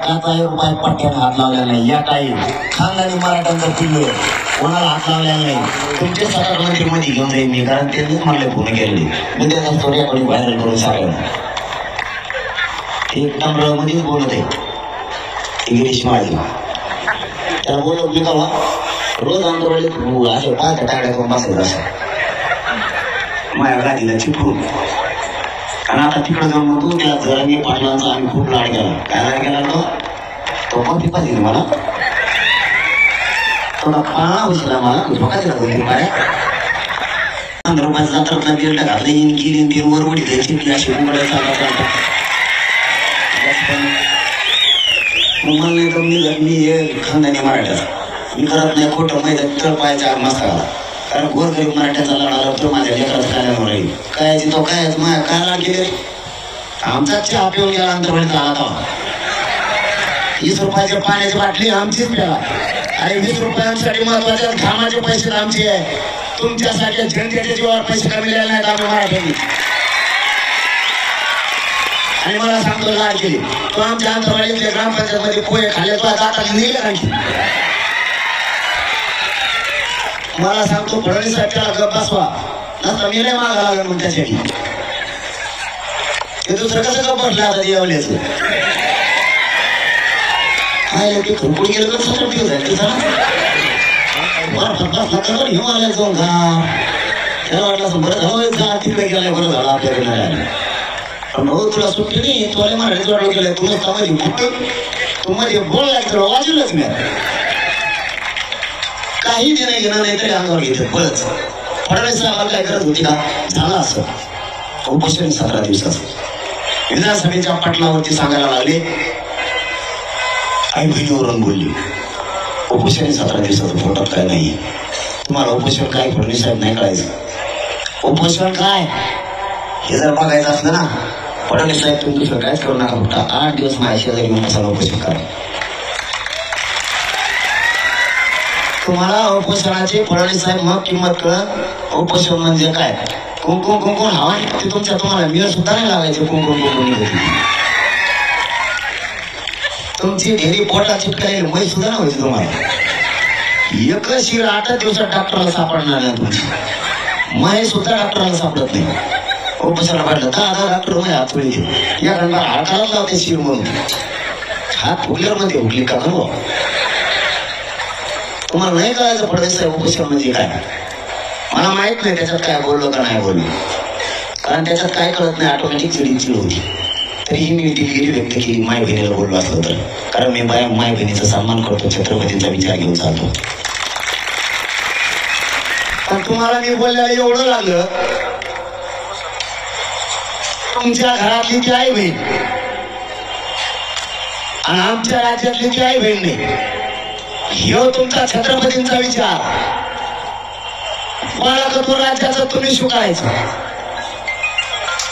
एकाचाही रुपये पट्ट्याने हात लावलेला नाही. या काही खानदानी मराठ्यांचा पिल्लू कोणाला हात लावलेला नाही. तुमचे सरकार मंत्रीमध्ये घेऊन जाईल मी, कारण त्यांनीच म्हणले फोन केले मी त्याचा स्टोरी व्हायरल करून सांगेल. एक नंबर मध्येच बोलत आहे गिरीश महाजन. त्याला बोलत मी तेव्हा रोज आंदोलन असे पाच टाकड्या करून बसायचं असं माझ्या गाडीला चिपकून. आणि आता तिकडे जाऊन म्हणतो त्या जरांगी पाटलांचा आम्ही खूप लाड केला. काय लाड केला तो पण पिपा दिली मला थोडा पाळणा बसला मला झोका दिला दोन पाया. 15 रुपयाचा जात्रातला बेल्ट घातला इन गेली तीन वर उडी चिपली अशी उघडायचा. मला नाही तर मी हे खानदानी मराठा मी करत नाही खोटं माहिती तर पायाच्या मसाला. कारण गोरगरीब मराठ्याचा लढा तो माझ्या लेकरात कार्यावर राहील. काय तो काय माझ्या काय लाड केले आमचा चहा पिऊन गेला अंतरवाडीचा आला तेव्हा 20 रुपयाच्या पाण्याची बाटली आमचीच प्याला. अरे 20 रुपयांसाठी महत्वाच्या कामाचे पैसे आमचे आहे. तुमच्यासाठी जनतेच्या जीवावर पैसे कमी नाहीत आम्ही मराठ्यांनी. आणि मला सांगतो लाड केली तो आमच्या अंतरवाडीतल्या ग्रामपंचायत मध्ये पोहे खाल्ले तो आता निघले आणखी. मला सांगतो फडणवीस साहेब त्याला गप बसवा नंतर मी नाही मागा लागेल मग त्यासाठी. ते दुसरं कसं गप बसलं आता जेवल्याचं काय ते खुरकुडी गेलं तर सगळं पिऊ जाईल तुझा बसला हिमालयात जाऊन घा. त्याला वाटलं असं बरं झालं जा तिकडे गेलाय बरं झालं आपल्याकडे नाही आलं. पण हो तुला सुट्टी नाही तुला मराठीच वाटलं गेलं तुला समाधी फुट तू मध्ये बोलला तर वाजवलंच मी काही देणं घेणं नाही तरी अंगावर घेतलं बरंच. फडणवीस साहेबांना काय गरज होती का झालं असं उपोषण 17 दिवसाचं विधानसभेच्या पटलावरती सांगायला लागले. आई बहिणीवरून बोलली उपोषण 17 दिवसाचं पोटात काय नाही. तुम्हाला उपोषण काय फडणवीस साहेब नाही कळायचं. उपोषण काय हे जर बघायचं असलं ना फडणवीस साहेब तुम्ही दुसरं काहीच करू नका फक्त 8 दिवस माझ्या शेजारी येऊन बसायला उपोषण करा. तुम्हाला उपोषणाची फडणवीस साहेब मग किंमत कळत. उपोषण म्हणजे काय कुंकुम कुंकुम हवा ते तुमच्या तुम्हाला मिळ सुद्धा नाही लागायचे. कुंकुम कुंकुम तुमची ढेरी पोटा चिटकायला मै सुद्धा नाही व्हायची तुम्हाला. एकच शिर 8 दिवसात डॉक्टरला सापडणार नाही तुमची मै सुद्धा डॉक्टरला सापडत नाही. उपोषणाला पाडलं का आता डॉक्टर मध्ये हात फुली या गंडा हाताला लावते शिर म्हणून हात फुगल्यावर मध्ये उठली का नको. तुम्हाला नाही कळायचं फडणवीस साहेब उपोषण म्हणजे काय. मला माहित नाही त्याच्यात काय बोललो का नाही बोललो कारण त्याच्यात काय कळत नाही. ऑटोमॅटिक चिडचिड होती. तरीही मी दिलगिरी व्यक्त केली माय बहिणीला बोललो असलं तर. कारण मी माय बहिणीचा सन्मान करतो छत्रपतींचा विचार घेऊन चालतो. पण तुम्हाला मी बोलल्याला एवढं लागलं तुमच्या घरातली ती आई बहीण आणि आमच्या राज्यातली ती आई बहीण नाही. ह्यो तुमचा छत्रपतींचा विचार बाळकत्व राज्याचं तुम्ही शिकायचं.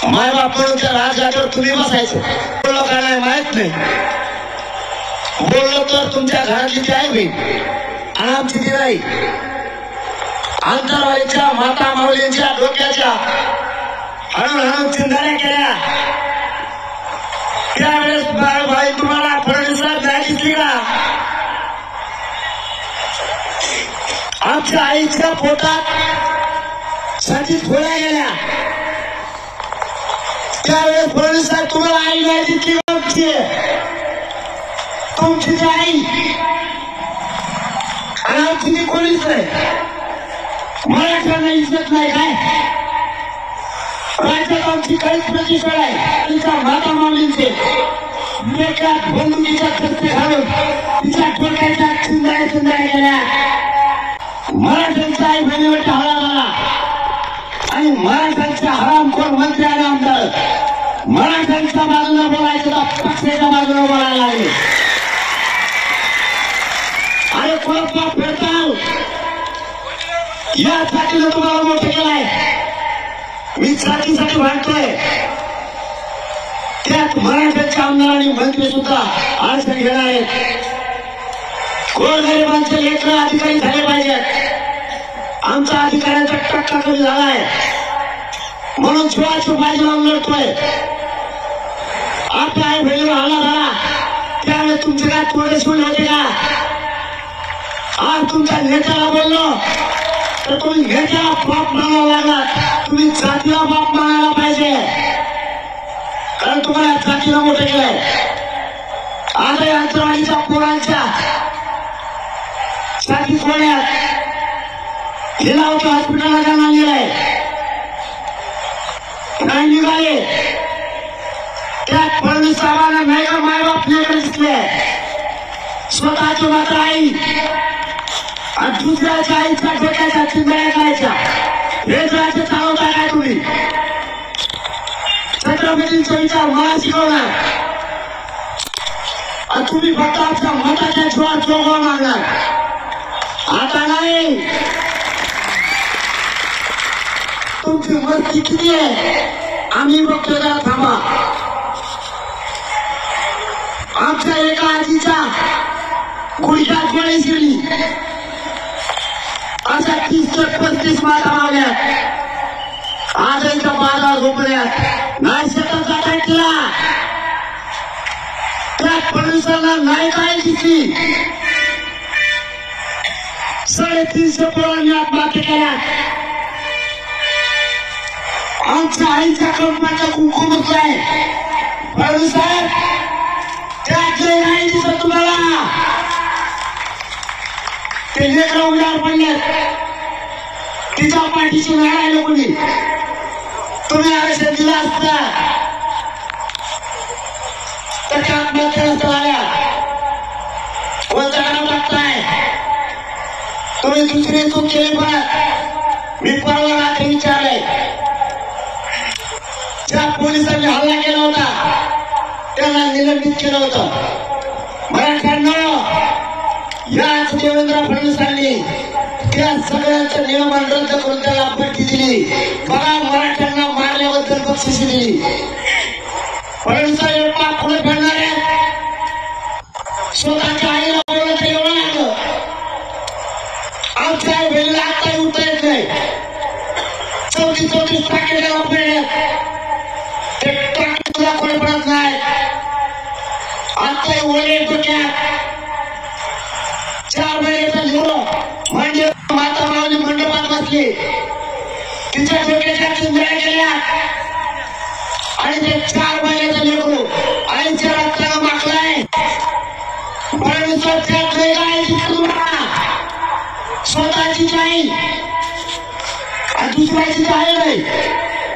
माय बाप म्हणून त्या राज्यावर तुम्ही बसायचं. बोललो का नाही माहित नाही. बोललो तर तुमच्या घरातली ती आई बहीण आणि आमची ती नाही. अंतरवालीच्या माता माऊलींच्या डोक्याच्या हळून हळून चिंधण्या केल्या. त्यावेळेस बाई तुम्हाला फडणवीस नाही दिसली का. आमच्या आईच्या पोटात सतीत खोल्या गेल्या त्यावेळेस फडणवीस साहेब तुम्हाला आई नाही दिसली आमची तुमची ती आई आणि आमची ती कोणीच नाही. मराठ्यांना इज्जत नाही काय राज्यात आमची काहीच प्रतिष्ठा आहे. तिच्या माता माऊलींचे डोक्यात बंदुकीच्या खर्चे घालून तिच्या डोक्याच्या चिंध्या गेल्या. मराठ्यांचा आई बहिणीवरती हल्ला झाला आणि मराठ्यांचे हरामखोर मंत्री आणि आमदार मराठ्यांच्या बाजूला बोलायचं तर पक्षाच्या बाजूला बोलायला लागले. अरे कोणता फेरताल या छातीनं तुम्हाला मोठं केलाय. मी छातीसाठी भांडतोय. त्यात मराठ्यांचे आमदार आणि मंत्री सुद्धा अडचण घेणार आहेत. गोरगरिबांचे लेकर अधिकारी झाले पाहिजेत. आमचा अधिकाऱ्यांचा टक्का कमी झालाय म्हणून शिवाची बाजू लावून लढतोय. आपल्या आई बहिणीवर हल्ला झाला त्यावेळेस तुमचे काय तोडे सुन होते का? आज तुमच्या नेत्याला बोललो तर तुम्ही नेत्याला बाप मानायला लागलात. तुम्ही जातीला बाप मानायला पाहिजे, कारण तुम्हाला जातीला मोठे केलंय. आता या अंतरवाडीच्या पोरांच्या छाती फोडण्यात हिलावच्या हॉस्पिटलला त्यांना नेलंय. नाही निघाले त्यात फडणवीस साहेबांना नाही का मायबाप लेकर दिसले. स्वतःची मात्र आई आणि दुसऱ्याच्या आईच्या डोक्याच्या चिंध्या करायच्या. हेच राज्य चालवता काय तुम्ही? छत्रपतींचा विचार मला शिकवणार आणि तुम्ही फक्त आमच्या मताच्या जीवात जोगवा मागणार. आता नाही, तुमची मस्ती किती आहे आम्ही बघतो. जरा थांबा. आमच्या एका आजीच्या गुडघ्यात गोळी शिरली. अशा 30 ते 35 माता मागल्यात. आज इथं बाजार झोपल्यात. नाही शेतात जाता तिला त्या फडणवीसांना नाही काय दिसली. 350 पोरांनी आत्महत्या केल्या. आमच्या आईच्या कंपाच्या कुंकू मुकलाय. फडणवीस साहेब त्यातले नाही दिसत तुम्हाला. ते लेकरं उघड्यावर पडल्यात. तिच्या पाठीशी नाही राहिलं कोणी. तुम्ही आरक्षण दिलं असता तर त्या आत्महत्या नसत्या झाल्या. कोणत्या नाव टाकताय तुम्ही? दुसरी चूक केली. परत मी परवा रात्री विचारलंय, ज्या पोलिसांनी हल्ला केला होता त्यांना निलंबित केलं होतं. मराठ्यांना याच देवेंद्र फडणवीसांनी त्या सगळ्यांचं नियमन रद्द करून त्याला बढती दिली. बघा, मराठ्यांना मारल्याबद्दल बक्षिसी दिली. फडणवीसांनी पाप पुढे फेडणार आहे. स्वतःच्या आईला बोलत एवढं लागलं. आमच्या आई बहिणीला आत्ताही उठता येत नाही. 34 टाके त्याला पडल्यात. ते टाके तुला कोणी पडत नाही. आत्ताही ओले डोक्यात 4 महिन्याचा लिहून म्हणजे माता माऊली मंडपात बसली. तिच्या डोक्याच्या चिंध्या केल्या आणि ते 4 महिन्याचं लेकरू आईच्या रक्ताला माखलाय. स्वतःची आई आणि दुसऱ्याची आहे नाही.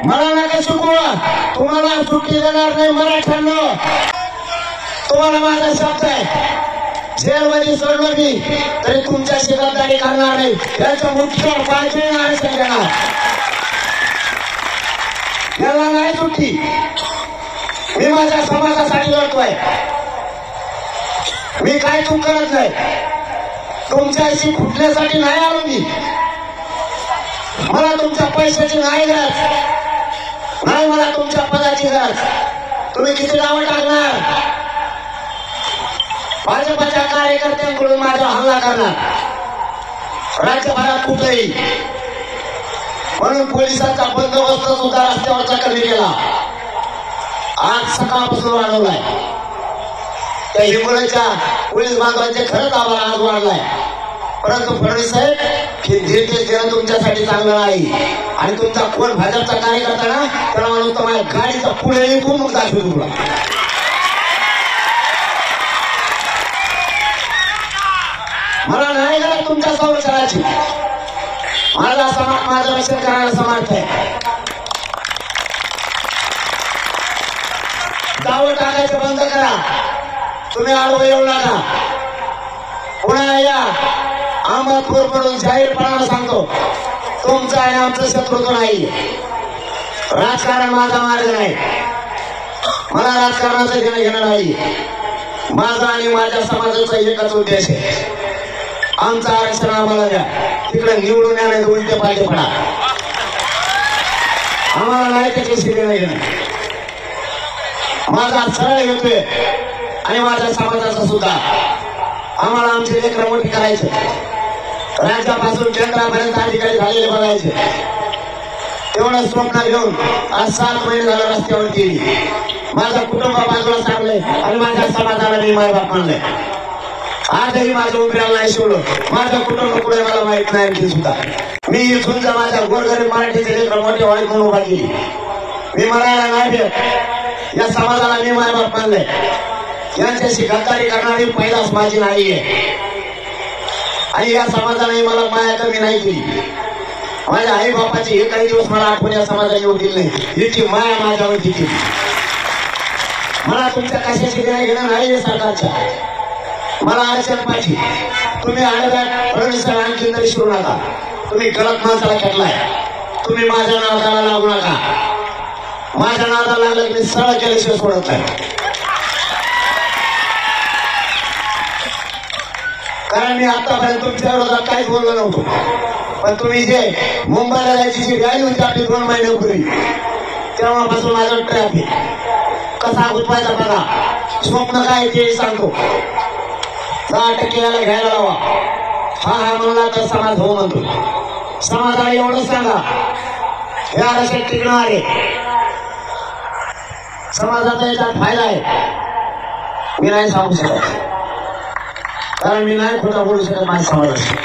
मला नका शिकवा. तुम्हाला सुट्टी देणार नाही मराठ्यांना. तुम्हाला माझा शब्द आहे, जेलमध्ये सोडलं मी तरी तुमच्या शिकवदारी करणार नाही. त्याच्या मुठीवर पाहिजे आरक्षण देणार. याला नाही सुट्टी. मी माझ्या समाजासाठी लढतोय. मी काय चूक करत नाही. तुमच्याशी फुटण्यासाठी नाही आलो मी. मला तुमच्या पैशाची नाही गरज नाही. मला तुमच्या पदाची गरज. तुम्ही किती नावं टाकणार? भाजपच्या कार्यकर्त्यांकडून माझा हल्ला करणार राज्यभरात कुठेही. म्हणून पोलिसांचा बंदोबस्त सुद्धा रस्त्यावरचा कमी केला. आज सकाळपासून वाढवलाय. त्या हिंगोलीच्या पोलीस बांधवांचे खरंच आम्हाला आज वाढलाय. परंतु फडणवीस साहेब, हे निर्देश देणं तुमच्यासाठी चांगलं नाही. आणि तुमचा कोण भाजपचा कार्यकर्ता ना त्याला म्हणून तुम्हाला गाडीचा पुढे खूप दाखवतो तुला. मला नाही गरज तुमच्या संरक्षणाची. माझा समाज माझं रक्षण करायला समर्थ आहे. दावं टाकायचं बंद करा. तुम्ही आडवं येऊ नका. पुन्हा या अहमदपूर म्हणून जाहीरपणानं सांगतो, तुमचं आणि आमचं शत्रुत्व नाही. राजकारण माझा मार्ग नाही. मला राजकारणाचं घेणं नाही. माझा आणि माझ्या समाजाचा एकच उद्देश आहे, आमचं आरक्षण आम्हाला द्या. तिकडे निवडून येण्याचे उलटे पाहिजे पडा. आम्हाला नाही त्याच्याशी घेणं घेणं. माझा सरळ येतोय आणि माझ्या समाजाचा सुद्धा. आम्हाला आमचे लेकरं मोठी करायचं. राज्यापासून केंद्रापर्यंत अधिकारी झालेले बघायचे. तेवढं स्वप्न घेऊन आज 7 महिने झालं रस्त्यावर गेली. माझं कुटुंब बाजूला सारलंय आणि माझ्या समाजाला मी मायबाप मानलंय. आजही माझं उमऱ्याला नाही सोडलं. माझं कुटुंब पुढे मला माहित नाही आणखी सुद्धा. मी इथून माझ्या गोरगरीब मराठीचे लेकर मोठे वाईट म्हणून उभा केली. मी मरायला नाही भेट. या समाजाला मी मायबाप मानलंय. यांच्याशी गद्दारी करणारी पैदास माझी नाहीये आणि या समाजाने मला माया कमी नाही केली. माझ्या आई बापाची एकही दिवस मला आठवण या समाजाने येऊ दिली नाही. याची माया माझ्यावरती केली. मला तुमच्या कशाशी घेणं नाही सरकारच्या. मला अडचण पाहिजे. तुम्ही आडव्या फडणवीस आणखी तरी शिरू नका. तुम्ही गलत माणसाला घेतलाय. तुम्ही माझ्या नादाला लागू नका. माझ्या नादाला लागलं की मी सरळ केल्याशिवाय सोडत नाही. कारण मी आतापर्यंत तुमच्या विरोधात काहीच बोललो नव्हतो. पण तुम्ही जे मुंबईला जायची जी रॅली होती आपली 2 महिन्यापूर्वी तेव्हापासून माझा ट्रॅप आहे. कसा गुंतवायचा बघा. स्वप्न काय ते सांगतो. 10% याला घ्यायला लावा. हा म्हणला तर समाज हो म्हणतो. समाजाला एवढं सांगा हे आरक्षण टिकणार आहे. समाजाचा याच्यात फायदा आहे. मी नाही सांगू शकत कारण मी नाही खोटा बोलू शकत माझ्या समाजाशी.